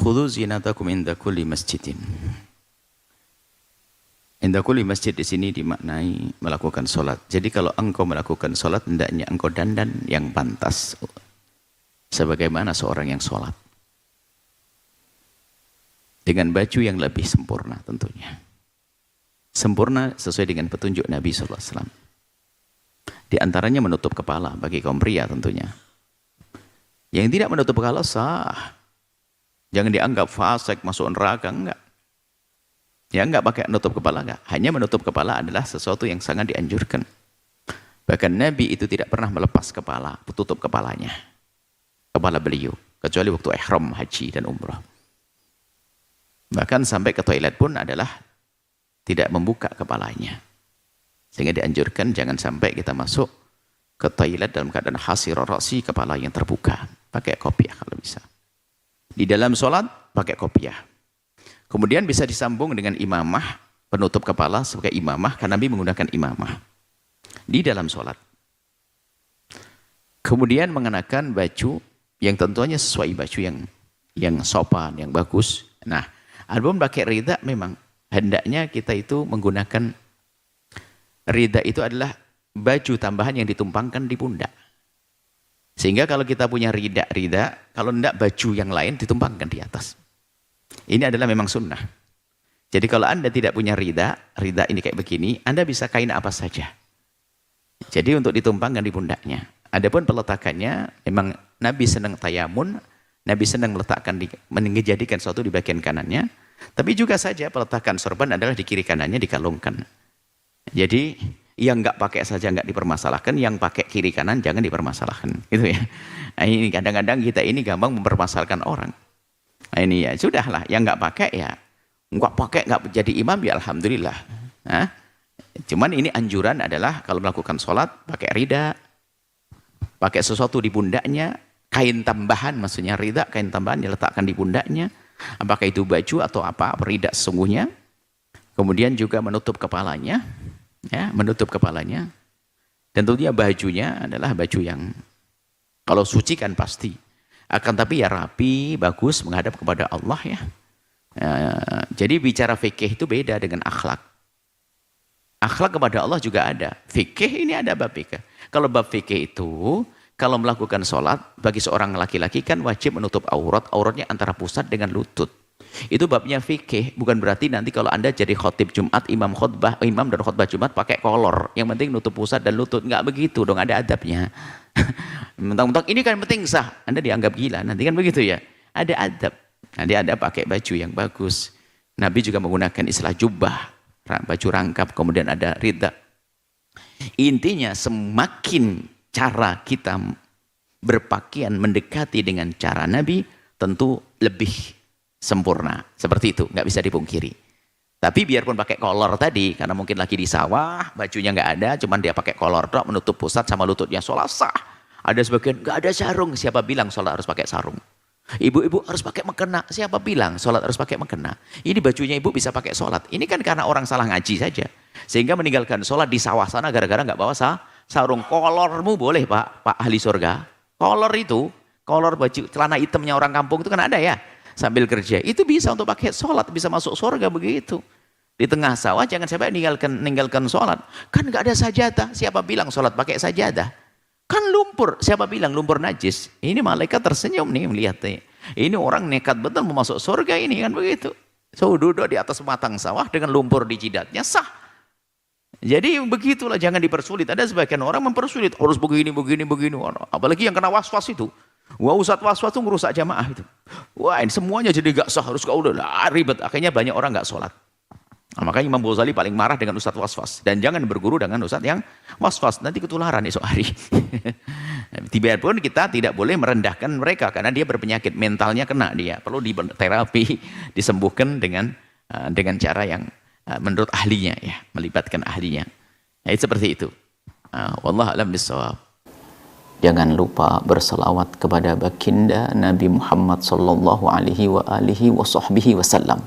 khudhu zinatakum inda kulli masjidin. Inda kulli masjid di sini dimaknai melakukan sholat. Jadi kalau engkau melakukan sholat, hendaknya engkau dandan yang pantas sebagaimana seorang yang sholat, dengan baju yang lebih sempurna tentunya. Sempurna sesuai dengan petunjuk Nabi SAW. Di antaranya menutup kepala bagi kaum pria tentunya. Yang tidak menutup kepala sah. Jangan dianggap fasik, masuk neraka, enggak. Ya enggak pakai menutup kepala, enggak. Hanya menutup kepala adalah sesuatu yang sangat dianjurkan. Bahkan Nabi itu tidak pernah melepas kepala, tutup kepalanya. Kepala beliau. Kecuali waktu ihram haji dan umrah. Bahkan sampai ke toilet pun adalah tidak membuka kepalanya. Sehingga dianjurkan jangan sampai kita masuk ke toilet dalam keadaan hasirah ra'si, kepala yang terbuka. Pakai kopiah kalau bisa. Di dalam sholat pakai kopiah. Kemudian bisa disambung dengan imamah, penutup kepala sebagai imamah, karena Nabi menggunakan imamah di dalam sholat. Kemudian mengenakan baju yang tentunya sesuai baju yang sopan, yang bagus. Nah, adapun pakai rida memang hendaknya kita itu menggunakan rida itu adalah baju tambahan yang ditumpangkan di pundak. Sehingga kalau kita punya rida, kalau tidak baju yang lain ditumpangkan di atas. Ini adalah memang sunnah. Jadi kalau Anda tidak punya rida ini kayak begini, Anda bisa kain apa saja. Jadi untuk ditumpangkan di pundaknya. Adapun peletakannya, memang Nabi senang tayamun, Nabi senang meletakkan, menjadikan sesuatu di bagian kanannya. Tapi juga saja peletakan sorban adalah di kiri kanannya dikalungkan. Jadi yang nggak pakai saja nggak dipermasalahkan, yang pakai kiri kanan jangan dipermasalahkan, gitu ya. Nah, ini kadang-kadang kita ini gampang mempermasalahkan orang. Nah, ini ya sudahlah, yang nggak pakai ya nggak pakai, nggak jadi imam ya alhamdulillah. Nah, cuman ini anjuran adalah kalau melakukan sholat pakai rida, pakai sesuatu di pundaknya, kain tambahan, maksudnya rida, kain tambahan diletakkan di pundaknya, apakah itu baju atau apa, rida sesungguhnya. Kemudian juga menutup kepalanya. Ya, menutup kepalanya, dan tentunya bajunya adalah baju yang kalau suci kan pasti, akan tapi ya rapi, bagus, menghadap kepada Allah ya. Jadi bicara fikih itu beda dengan akhlak. Akhlak kepada Allah juga ada, fikih ini ada bab fikih. Kalau bab fikih itu, kalau melakukan sholat bagi seorang laki-laki kan wajib menutup aurat, auratnya antara pusat dengan lutut. Itu babnya fikih, bukan berarti nanti kalau Anda jadi khotib Jumat, imam dan khutbah Jumat pakai kolor, yang penting nutup pusat dan lutut. Enggak begitu dong, ada adabnya. Mentang-mentang ini kan penting sah, Anda dianggap gila, nanti kan begitu ya. Ada adab, nanti ada pakai baju yang bagus. Nabi juga menggunakan istilah jubah, baju rangkap, kemudian ada rida. Intinya semakin cara kita berpakaian mendekati dengan cara Nabi, tentu lebih sempurna, seperti itu, nggak bisa dipungkiri. Tapi biarpun pakai kolor tadi, karena mungkin lagi di sawah, bajunya nggak ada, cuman dia pakai kolor dok, menutup pusat sama lututnya, sholat sah. Ada sebagian nggak ada sarung, siapa bilang sholat harus pakai sarung? Ibu-ibu harus pakai mukena, siapa bilang sholat harus pakai mukena? Ini bajunya ibu bisa pakai sholat. Ini kan karena orang salah ngaji saja, sehingga meninggalkan sholat di sawah sana gara-gara nggak bawa sarung. Kolormu boleh pak ahli surga. Kolor itu, kolor baju celana hitamnya orang kampung itu kan ada ya. Sambil kerja, itu bisa untuk pakai sholat, bisa masuk surga begitu. Di tengah sawah jangan sampai meninggalkan sholat. Kan nggak ada sajadah, siapa bilang sholat pakai sajadah? Kan lumpur, siapa bilang lumpur najis? Ini malaikat tersenyum nih melihatnya. Ini orang nekat betul mau masuk surga ini, kan begitu. So duduk di atas matang sawah dengan lumpur di jidatnya, sah. Jadi begitulah, jangan dipersulit. Ada sebagian orang mempersulit, harus begini. Apalagi yang kena was-was itu. Wah, Ustadz was-was itu merusak jamaah itu. Wah, ini semuanya jadi gak sah, harus kau udah ribet. Akhirnya banyak orang gak sholat. Nah, makanya Imam Ghazali paling marah dengan Ustadz was-was. Dan jangan berguru dengan Ustadz yang was-was, nanti ketularan esok hari. Biarpun kita tidak boleh merendahkan mereka, karena dia berpenyakit, mentalnya kena dia. Perlu diterapi, disembuhkan dengan cara yang menurut ahlinya, ya, melibatkan ahlinya. Nah, seperti itu. Wallahu a'lam bishawab. Jangan lupa berselawat kepada baginda Nabi Muhammad sallallahu alaihi wa alihi wa sahbihi wasallam.